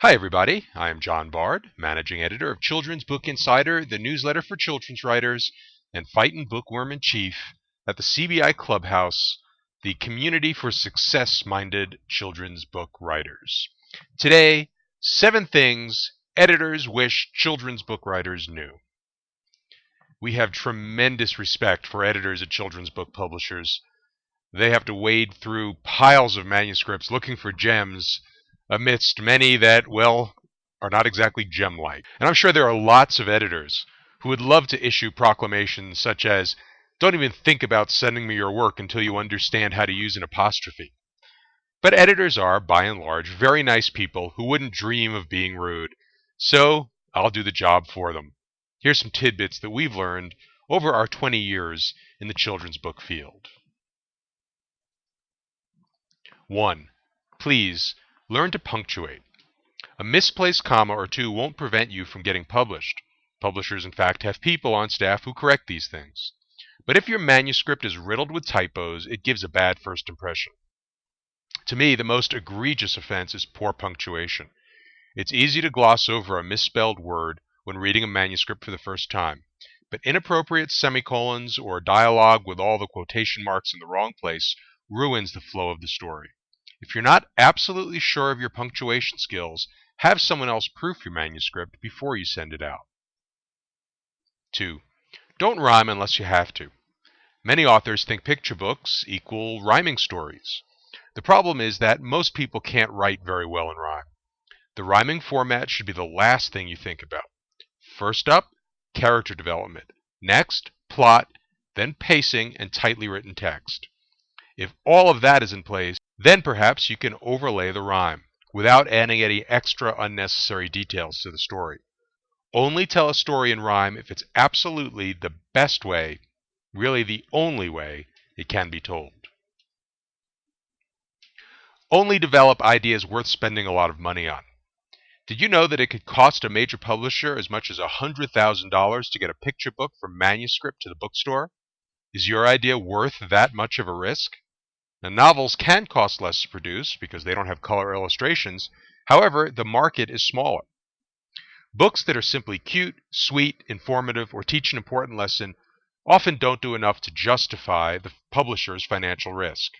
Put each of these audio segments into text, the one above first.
Hi, everybody. I am John Bard, managing editor of Children's Book Insider, the newsletter for children's writers, and fightin' bookworm in chief at the CBI Clubhouse, the community for success-minded children's book writers. Today, 7 things editors wish children's book writers knew. We have tremendous respect for editors at children's book publishers. They have to wade through piles of manuscripts looking for gems amidst many that, well, are not exactly gem-like. And I'm sure there are lots of editors who would love to issue proclamations such as, "Don't even think about sending me your work until you understand how to use an apostrophe." But editors are, by and large, very nice people who wouldn't dream of being rude. So I'll do the job for them. Here's some tidbits that we've learned over our 20 years in the children's book field. 1. Please learn to punctuate. A misplaced comma or two won't prevent you from getting published. Publishers, in fact, have people on staff who correct these things. But if your manuscript is riddled with typos, it gives a bad first impression. To me, the most egregious offense is poor punctuation. It's easy to gloss over a misspelled word when reading a manuscript for the first time, but inappropriate semicolons or dialogue with all the quotation marks in the wrong place ruins the flow of the story. If you're not absolutely sure of your punctuation skills, have someone else proof your manuscript before you send it out. 2. Don't rhyme unless you have to. Many authors think picture books equal rhyming stories. The problem is that most people can't write very well in rhyme. The rhyming format should be the last thing you think about. First up, character development. Next, plot, then pacing and tightly written text. If all of that is in place, then perhaps you can overlay the rhyme without adding any extra unnecessary details to the story. Only tell a story in rhyme if it's absolutely the best way, really the only way, it can be told. Only develop ideas worth spending a lot of money on. Did you know that it could cost a major publisher as much as $100,000 to get a picture book from manuscript to the bookstore? Is your idea worth that much of a risk? Now, novels can cost less to produce because they don't have color illustrations. However, the market is smaller. Books that are simply cute, sweet, informative, or teach an important lesson often don't do enough to justify the publisher's financial risk.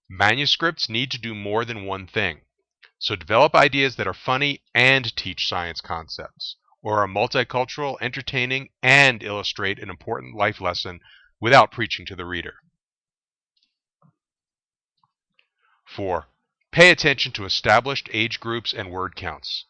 Manuscripts need to do more than one thing. So develop ideas that are funny and teach science concepts, or are multicultural, entertaining, and illustrate an important life lesson without preaching to the reader. 4. Pay attention to established age groups and word counts.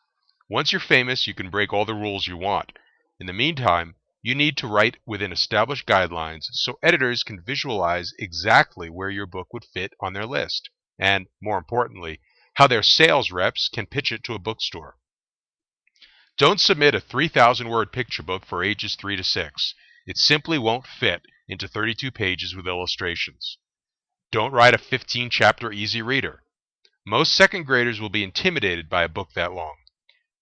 Once you're famous, you can break all the rules you want. In the meantime, you need to write within established guidelines so editors can visualize exactly where your book would fit on their list, and, more importantly, how their sales reps can pitch it to a bookstore. Don't submit a 3,000-word picture book for ages 3 to 6. It simply won't fit into 32 pages with illustrations. Don't write a 15-chapter easy reader. Most second graders will be intimidated by a book that long.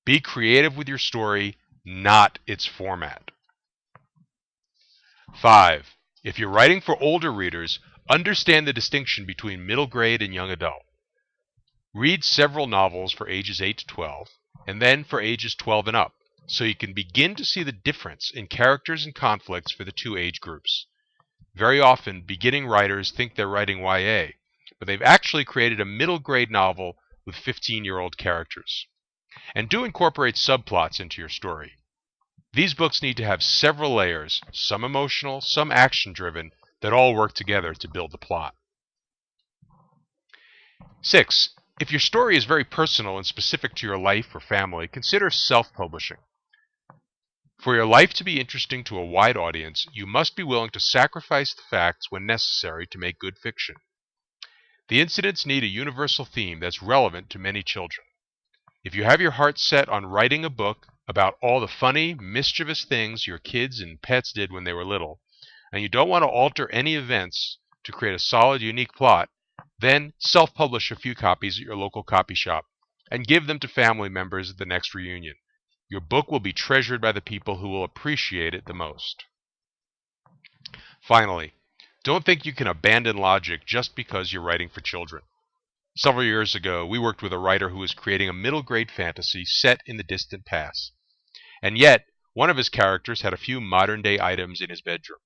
Be creative with your story, not its format. 5. If you're writing for older readers, understand the distinction between middle grade and young adult. Read several novels for ages 8 to 12, and then for ages 12 and up, so you can begin to see the difference in characters and conflicts for the two age groups. Very often, beginning writers think they're writing YA, but they've actually created a middle grade novel with 15-year-old characters. And do incorporate subplots into your story. These books need to have several layers, some emotional, some action-driven, that all work together to build the plot. 6. If your story is very personal and specific to your life or family, consider self-publishing. For your life to be interesting to a wide audience, you must be willing to sacrifice the facts when necessary to make good fiction. The incidents need a universal theme that's relevant to many children. If you have your heart set on writing a book about all the funny, mischievous things your kids and pets did when they were little, and you don't want to alter any events to create a solid, unique plot, then self-publish a few copies at your local copy shop and give them to family members at the next reunion. Your book will be treasured by the people who will appreciate it the most. Finally, don't think you can abandon logic just because you're writing for children. Several years ago, we worked with a writer who was creating a middle grade fantasy set in the distant past. And yet, one of his characters had a few modern day items in his bedroom.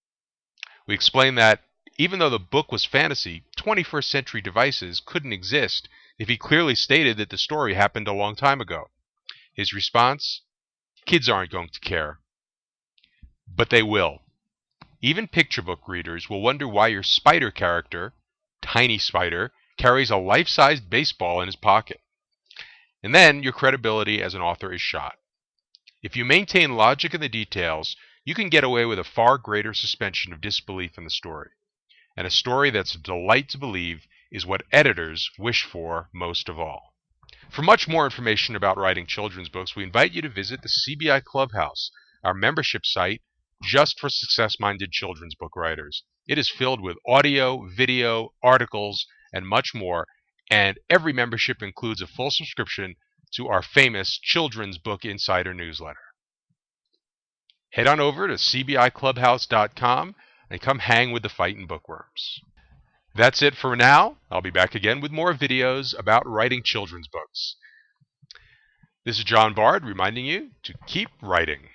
We explained that even though the book was fantasy, 21st century devices couldn't exist if he clearly stated that the story happened a long time ago. His response? Kids aren't going to care. But they will. Even picture book readers will wonder why your spider character, Tiny Spider, carries a life-sized baseball in his pocket. And then your credibility as an author is shot. If you maintain logic in the details, you can get away with a far greater suspension of disbelief in the story. And a story that's a delight to believe is what editors wish for most of all. For much more information about writing children's books, we invite you to visit the CBI Clubhouse, our membership site just for success-minded children's book writers. It is filled with audio, video, articles, and much more, and every membership includes a full subscription to our famous Children's Book Insider newsletter. Head on over to cbiclubhouse.com and come hang with the fightin' bookworms. That's it for now. I'll be back again with more videos about writing children's books. This is John Bard reminding you to keep writing.